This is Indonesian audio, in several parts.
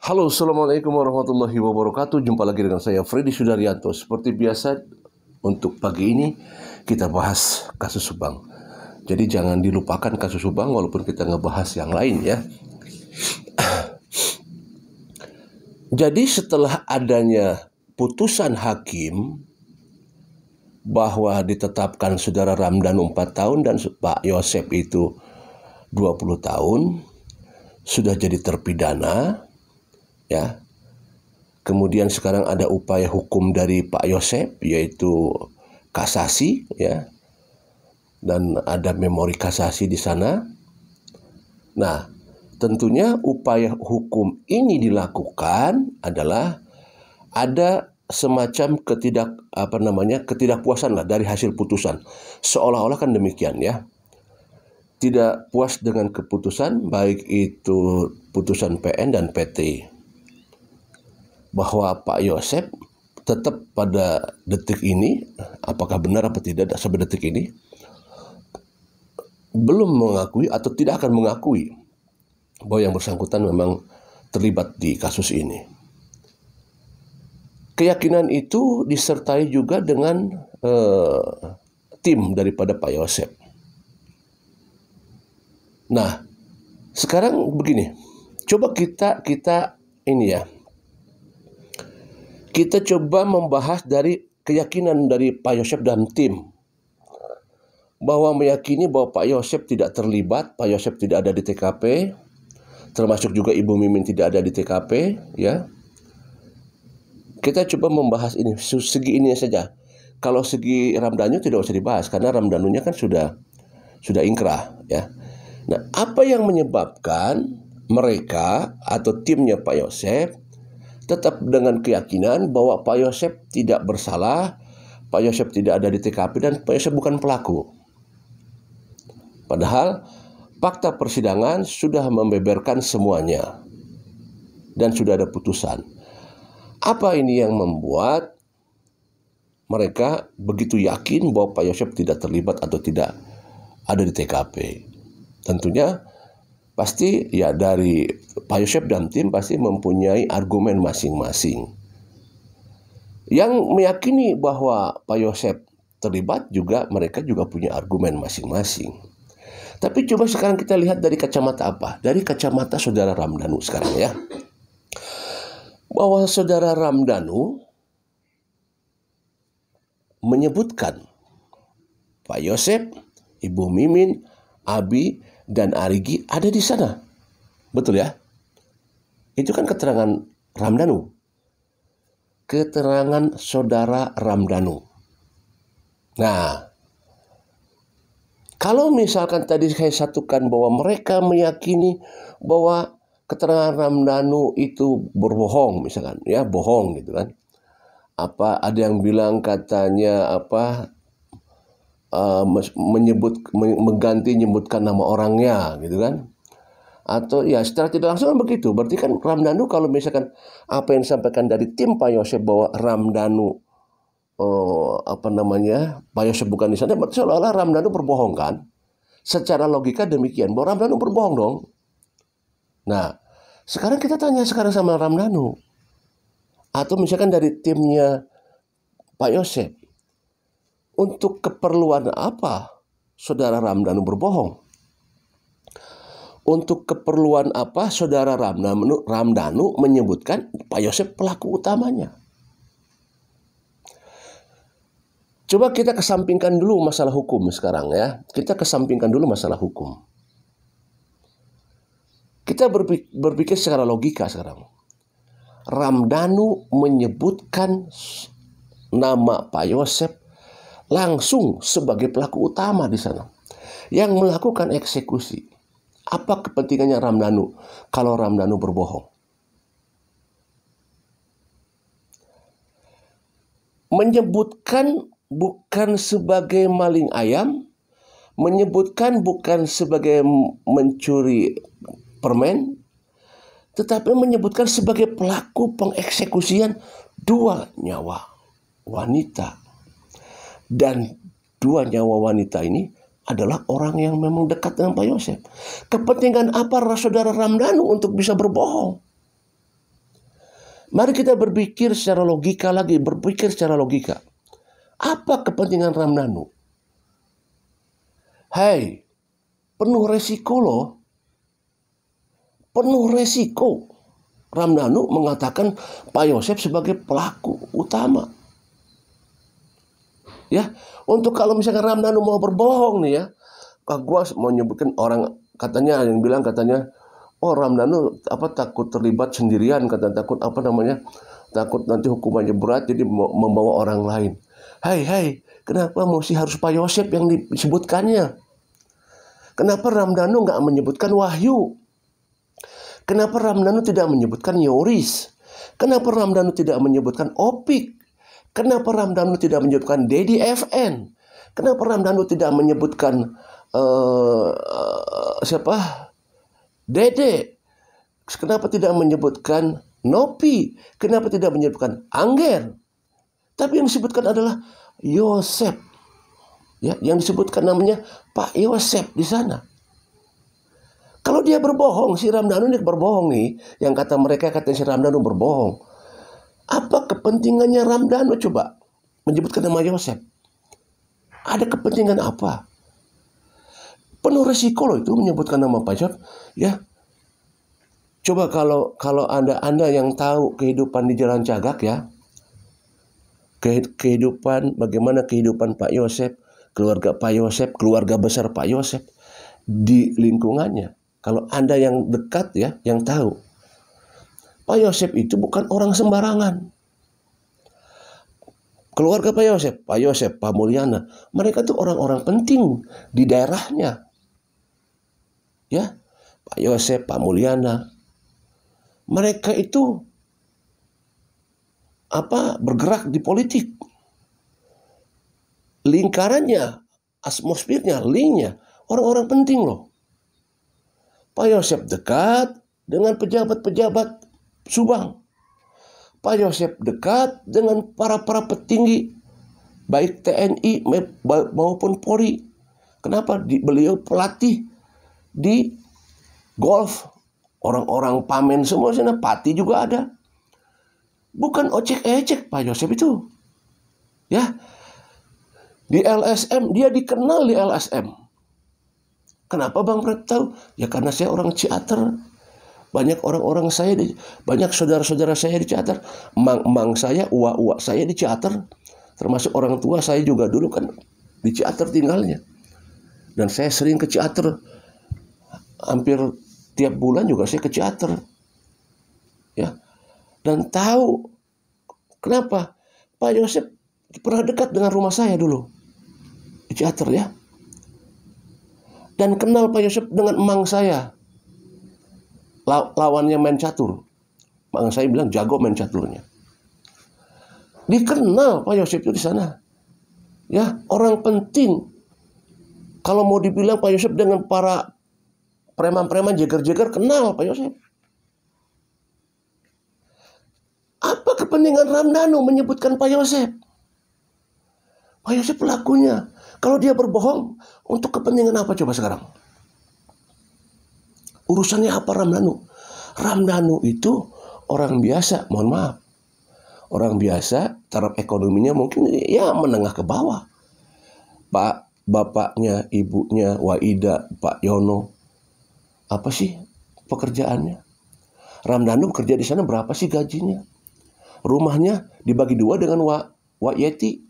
Halo, Assalamualaikum warahmatullahi wabarakatuh. Jumpa lagi dengan saya, Freddy Sudaryanto. Seperti biasa, untuk pagi ini kita bahas kasus Subang. Jadi jangan dilupakan kasus Subang walaupun kita ngebahas yang lain ya. Jadi setelah adanya putusan hakim bahwa ditetapkan saudara Ramdhanu 4 tahun dan Pak Yosep itu 20 tahun, sudah jadi terpidana ya. Kemudian sekarang ada upaya hukum dari Pak Yosep, yaitu kasasi ya. Dan ada memori kasasi di sana. Nah, tentunya upaya hukum ini dilakukan adalah ada semacam ketidakpuasan lah dari hasil putusan. Seolah-olah kan demikian ya. Tidak puas dengan keputusan, baik itu putusan PN dan PT, bahwa Pak Yosep tetap pada detik ini, apakah benar apa tidak sampai detik ini, belum mengakui atau tidak akan mengakui bahwa yang bersangkutan memang terlibat di kasus ini. Keyakinan itu disertai juga dengan tim daripada Pak Yosep. Nah, sekarang begini, coba kita ini ya, kita coba membahas dari keyakinan dari Pak Yosep dan tim, bahwa meyakini bahwa Pak Yosep tidak terlibat, Pak Yosep tidak ada di TKP, termasuk juga Ibu Mimin tidak ada di TKP ya. Kita coba membahas ini segi ini saja. Kalau segi Ramdhanu tidak usah dibahas karena Ramdhanunya kan sudah ingkrah ya. Nah, apa yang menyebabkan mereka atau timnya Pak Yosep tetap dengan keyakinan bahwa Pak Yosep tidak bersalah, Pak Yosep tidak ada di TKP dan Pak Yosep bukan pelaku? Padahal fakta persidangan sudah membeberkan semuanya dan sudah ada putusan. Apa ini yang membuat mereka begitu yakin bahwa Pak Yosep tidak terlibat atau tidak ada di TKP? Tentunya pasti ya dari Pak Yosep dan tim pasti mempunyai argumen masing-masing. Yang meyakini bahwa Pak Yosep terlibat juga mereka juga punya argumen masing-masing. Tapi coba sekarang kita lihat dari kacamata apa? Dari kacamata saudara Ramdhanu sekarang ya. Bahwa saudara Ramdhanu menyebutkan Pak Yosep, Ibu Mimin, Abi, dan Arigi ada di sana. Betul ya? Itu kan keterangan Ramdhanu. Keterangan saudara Ramdhanu. Nah, kalau misalkan tadi saya satukan bahwa mereka meyakini bahwa keterangan Ramdhanu itu berbohong misalkan, ya bohong gitu kan. Apa ada yang bilang katanya menyebutkan nama orangnya gitu kan, atau ya secara tidak langsung kan begitu. Berarti kan Ramdhanu kalau misalkan apa yang disampaikan dari tim Pak Yosep bahwa Ramdhanu Pak Yosep bukan di sana, berarti seolah-olah Ramdhanu berbohong kan. Secara logika demikian, bahwa Ramdhanu berbohong dong. Nah, sekarang kita tanya sama Ramdhanu atau misalkan dari timnya Pak Yosep, untuk keperluan apa saudara Ramdhanu berbohong? Untuk keperluan apa saudara Ramdhanu menyebutkan Pak Yosep pelaku utamanya? Coba kita kesampingkan dulu masalah hukum sekarang ya. Kita kesampingkan dulu masalah hukum. Kita berpikir secara logika sekarang. Ramdhanu menyebutkan nama Pak Yosep langsung sebagai pelaku utama di sana yang melakukan eksekusi. Apa kepentingannya Ramdhanu kalau Ramdhanu berbohong? Menyebutkan bukan sebagai maling ayam, menyebutkan bukan sebagai mencuri permen, tetapi menyebutkan sebagai pelaku pengeksekusian 2 nyawa wanita. Dan 2 nyawa wanita ini adalah orang yang memang dekat dengan Pak Yosep. Kepentingan apa saudara Ramdhanu untuk bisa berbohong? Mari kita berpikir secara logika lagi, berpikir secara logika. Apa kepentingan Ramdhanu? Hei, penuh resiko loh. Penuh resiko. Ramdhanu mengatakan Pak Yosef sebagai pelaku utama. Ya, untuk kalau misalkan Ramdhanu mau berbohong nih ya, gua mau nyebutkan orang katanya yang bilang katanya, oh Ramdhanu takut terlibat sendirian, takut takut nanti hukumannya berat jadi membawa orang lain. Hai, kenapa mesti harus Pak Yosef yang disebutkannya? Kenapa Ramdhanu nggak menyebutkan Wahyu? Kenapa Ramdhanu tidak menyebutkan Yoris? Kenapa Ramdhanu tidak menyebutkan Opik? Kenapa Ramdhanu tidak menyebutkan Dedi FN? Kenapa Ramdhanu tidak menyebutkan siapa? Dede? Kenapa tidak menyebutkan Nopi? Kenapa tidak menyebutkan Angger? Tapi yang disebutkan adalah Yosef. Ya, yang disebutkan namanya Pak Yosef di sana. Kalau dia berbohong, si Ramdhanu ini berbohong nih. Yang kata mereka katanya si Ramdhanu berbohong. Apa kepentingannya Ramdhanu coba menyebutkan nama Yosef? Ada kepentingan apa? Penuh resiko loh itu menyebutkan nama Pak Yosef. Ya, coba kalau anda yang tahu kehidupan di Jalan Cagak ya, bagaimana kehidupan Pak Yosef, keluarga Pak Yosef, keluarga besar Pak Yosef di lingkungannya. Kalau Anda yang dekat ya, yang tahu. Pak Yosef itu bukan orang sembarangan. Keluarga Pak Yosef, Pak Mulyana, mereka tuh orang-orang penting di daerahnya. Ya, Pak Yosef, Pak Mulyana. Mereka itu bergerak di politik. Lingkarannya, atmosfernya, linknya, orang-orang penting loh. Pak Yosef dekat dengan pejabat-pejabat Subang. Pak Yosef dekat dengan para petinggi, baik TNI maupun Polri. Kenapa? Beliau pelatih di golf. Orang-orang Pamen semua sana, Pati juga ada. Bukan ojek-ejek Pak Yosef itu. Ya. Di LSM, dia dikenal di LSM. Kenapa Bang Fred tahu? Ya karena saya orang Ciater. Banyak orang-orang saya, banyak saudara-saudara saya di Ciater. Mang saya, uak saya di Ciater. Termasuk orang tua saya juga dulu kan di Ciater tinggalnya. Dan saya sering ke Ciater. Hampir tiap bulan juga saya ke Ciater. Ya. Dan tahu kenapa Pak Yosef pernah dekat dengan rumah saya dulu di Ciater ya. Dan kenal Pak Yosef dengan emang saya. Lawannya main catur. Emang saya bilang jago main caturnya. Dikenal Pak Yosef itu di sana. Ya, orang penting. Kalau mau dibilang Pak Yosef dengan para preman-preman jeger-jeger, kenal Pak Yosef. Apa kepentingan Ramdhanu menyebutkan Pak Yosef? Pak Yosef pelakunya. Kalau dia berbohong, untuk kepentingan apa coba sekarang? Urusannya apa Ramdhanu? Ramdhanu itu orang biasa, mohon maaf. Orang biasa, taraf ekonominya mungkin ya menengah ke bawah. Bapaknya, ibunya, Waida, Pak Yono. Apa sih pekerjaannya? Ramdhanu bekerja di sana berapa sih gajinya? Rumahnya dibagi dua dengan Wak Yeti.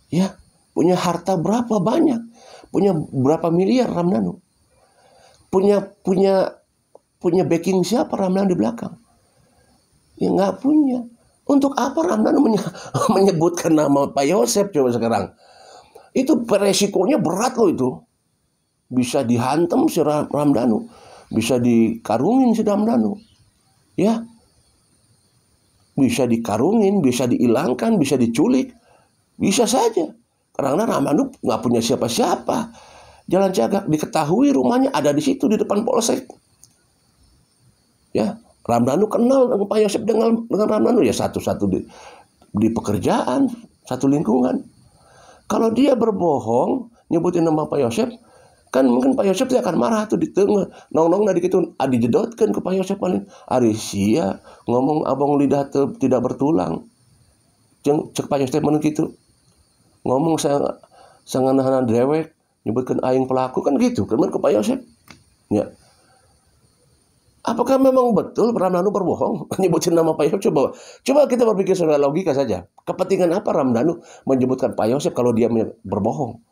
Ya, punya harta berapa banyak? Punya berapa miliar Ramdhanu? Punya backing siapa Ramdhanu di belakang? Ya nggak punya. Untuk apa Ramdhanu menyebutkan nama Pak Yosef coba sekarang? Itu resikonya berat loh itu. Bisa dihantam si Ramdhanu, bisa dikarungin si Ramdhanu. Ya. Bisa dikarungin, bisa dihilangkan, bisa diculik. Bisa saja. Karena Ramdhanu nggak punya siapa-siapa. Jalan Cagak diketahui rumahnya ada di situ di depan polsek. Ya, Ramdhanu kenal dengan Pak Yosef dengan Ramdhanu ya satu-satu di pekerjaan, satu lingkungan. Kalau dia berbohong nyebutin nama Pak Yosef, Kan mungkin Pak Yosef dia akan marah tuh di tengah. Nong-nong na dikitu dijedotkeun ke Pak Yosef paling. Ari sia ngomong abang lidah tidak bertulang. Cek Pak Yosef mana gitu. Ngomong sangan dewek nyebutkan aing pelaku kan gitu. Kan ke Pak Yosef. Ya. Apakah memang betul Ramdhanu berbohong menyebutin nama Pak Yosef? Coba kita berpikir secara logika saja. Kepentingan apa Ramdhanu menyebutkan Pak Yosef kalau dia berbohong?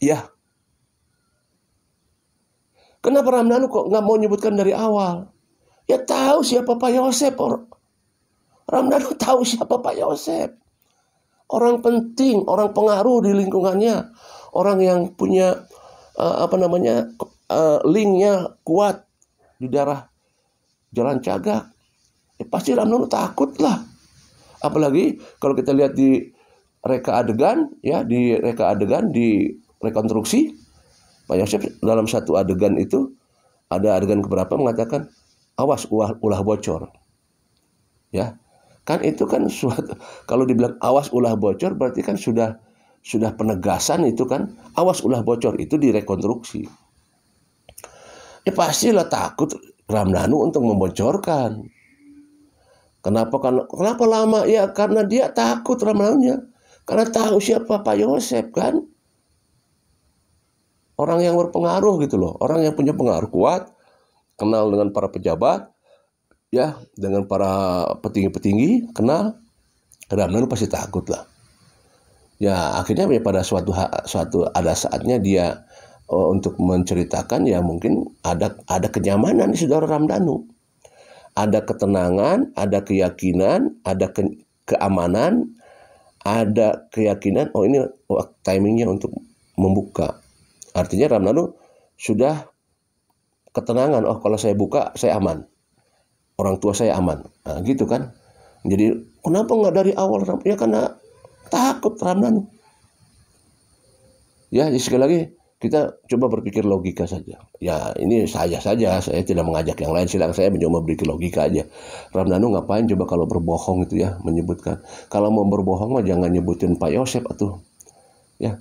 Ya. Kenapa Ramdhanu kok nggak mau menyebutkan dari awal? Ya tahu siapa Pak Yosef. Ramdhanu tahu siapa Pak Yosef. Orang penting, orang pengaruh di lingkungannya, orang yang punya linknya kuat di daerah Jalan Cagak. Ya, pasti Ramdhanu takut lah. Apalagi kalau kita lihat di reka adegan, di rekonstruksi, Pak Yosef dalam satu adegan itu, ada adegan keberapa mengatakan, awas ulah bocor. Ya, kan itu kan suatu, kalau dibilang awas ulah bocor, berarti kan sudah penegasan itu kan, awas ulah bocor, itu direkonstruksi. Ya pastilah takut Ramdhanu untuk membocorkan. Kenapa lama? Ya karena dia takut Ramdhanunya. Karena tahu siapa Pak Yosef kan. Orang yang berpengaruh gitu loh. Orang yang punya pengaruh kuat. Kenal dengan para pejabat. Ya, dengan para petinggi-petinggi. Kenal. Ramdhanu pasti takut lah. Ya, akhirnya pada suatu ada saatnya dia untuk menceritakan, ya mungkin ada kenyamanan di saudara Ramdhanu. Ada ketenangan, ada keyakinan, ada keamanan, ada keyakinan, ini timingnya untuk membuka. Artinya Ramdhanu sudah ketenangan, kalau saya buka saya aman, orang tua saya aman, nah, gitu kan. Jadi kenapa nggak dari awal? Ya karena takut Ramdhanu. Ya, sekali lagi kita coba berpikir logika saja. Ya ini saya tidak mengajak yang lain, silakan, saya mencoba berpikir logika aja. Ramdhanu ngapain coba kalau berbohong itu ya, menyebutkan. Kalau mau berbohong mah jangan nyebutin Pak Yosef atuh. Ya,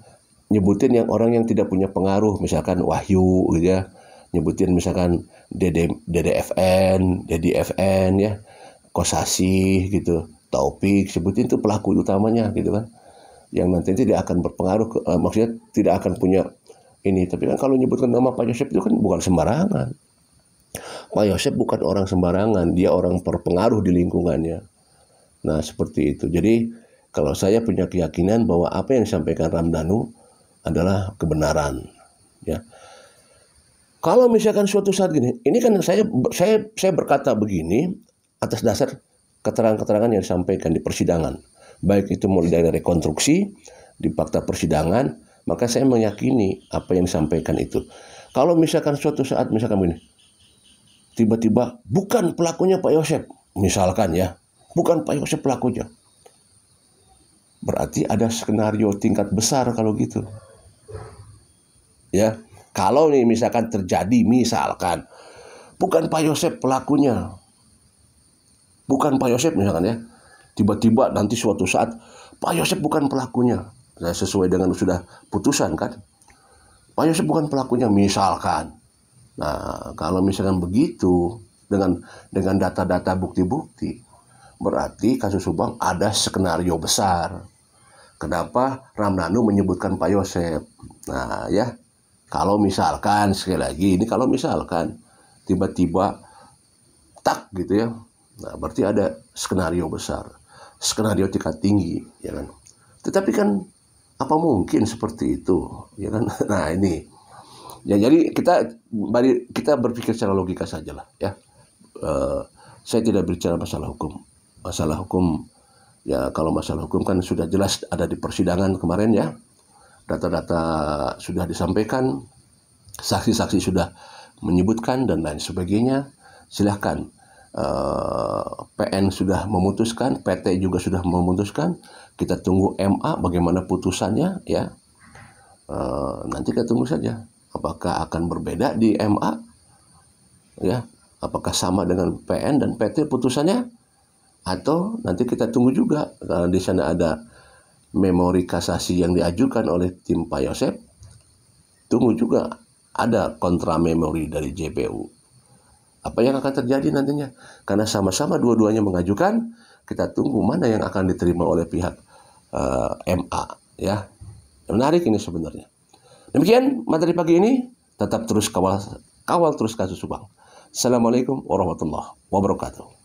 nyebutin yang orang yang tidak punya pengaruh, misalkan Wahyu gitu ya. Nyebutin misalkan DDFN ya, Kosasih gitu, Taufik, sebutin itu pelaku utamanya gitu kan. Yang nanti tidak akan berpengaruh maksudnya tidak akan punya ini. Tapi kan kalau nyebutkan nama Pak Yosef itu kan bukan sembarangan. Pak Yosef bukan orang sembarangan, dia orang berpengaruh di lingkungannya. Nah, seperti itu. Jadi, kalau saya punya keyakinan bahwa apa yang disampaikan Ramdhanu adalah kebenaran, ya. Kalau misalkan suatu saat gini, ini kan saya berkata begini atas dasar keterangan-keterangan yang disampaikan di persidangan. Baik itu mulai dari rekonstruksi, di fakta persidangan, maka saya meyakini apa yang disampaikan itu. Kalau misalkan suatu saat, misalkan begini, tiba-tiba bukan pelakunya Pak Yosef, misalkan ya, bukan Pak Yosef pelakunya, berarti ada skenario tingkat besar kalau gitu. Ya, kalau nih misalkan terjadi, misalkan bukan Pak Yosef pelakunya, bukan Pak Yosef misalkan ya, tiba-tiba nanti suatu saat Pak Yosef bukan pelakunya, sesuai dengan sudah putusan kan, Pak Yosef bukan pelakunya misalkan. Nah, kalau misalkan begitu dengan data-data bukti-bukti, berarti kasus Subang ada skenario besar. Kenapa Ramdhanu menyebutkan Pak Yosef? Nah, ya, kalau misalkan sekali lagi ini kalau misalkan tiba-tiba tak gitu ya, nah berarti ada skenario besar, skenario tingkat tinggi, ya kan. Tetapi kan apa mungkin seperti itu, ya kan? Nah ini, ya jadi kita berpikir secara logika sajalah, ya. Saya tidak berbicara masalah hukum. Masalah hukum, ya kalau masalah hukum kan sudah jelas ada di persidangan kemarin ya. Data-data sudah disampaikan, saksi-saksi sudah menyebutkan dan lain sebagainya. Silahkan. PN sudah memutuskan, PT juga sudah memutuskan. Kita tunggu MA bagaimana putusannya ya. Nanti kita tunggu saja. Apakah akan berbeda di MA? Ya, apakah sama dengan PN dan PT putusannya? Atau nanti kita tunggu juga karena di sana ada memori kasasi yang diajukan oleh tim Pak Yosef. tunggu juga ada kontra memori dari JPU. Apa yang akan terjadi nantinya? Karena sama-sama dua-duanya mengajukan, kita tunggu mana yang akan diterima oleh pihak MA. Ya, menarik ini sebenarnya. Demikian materi pagi ini. Tetap terus kawal terus kasus Subang. Assalamualaikum warahmatullahi wabarakatuh.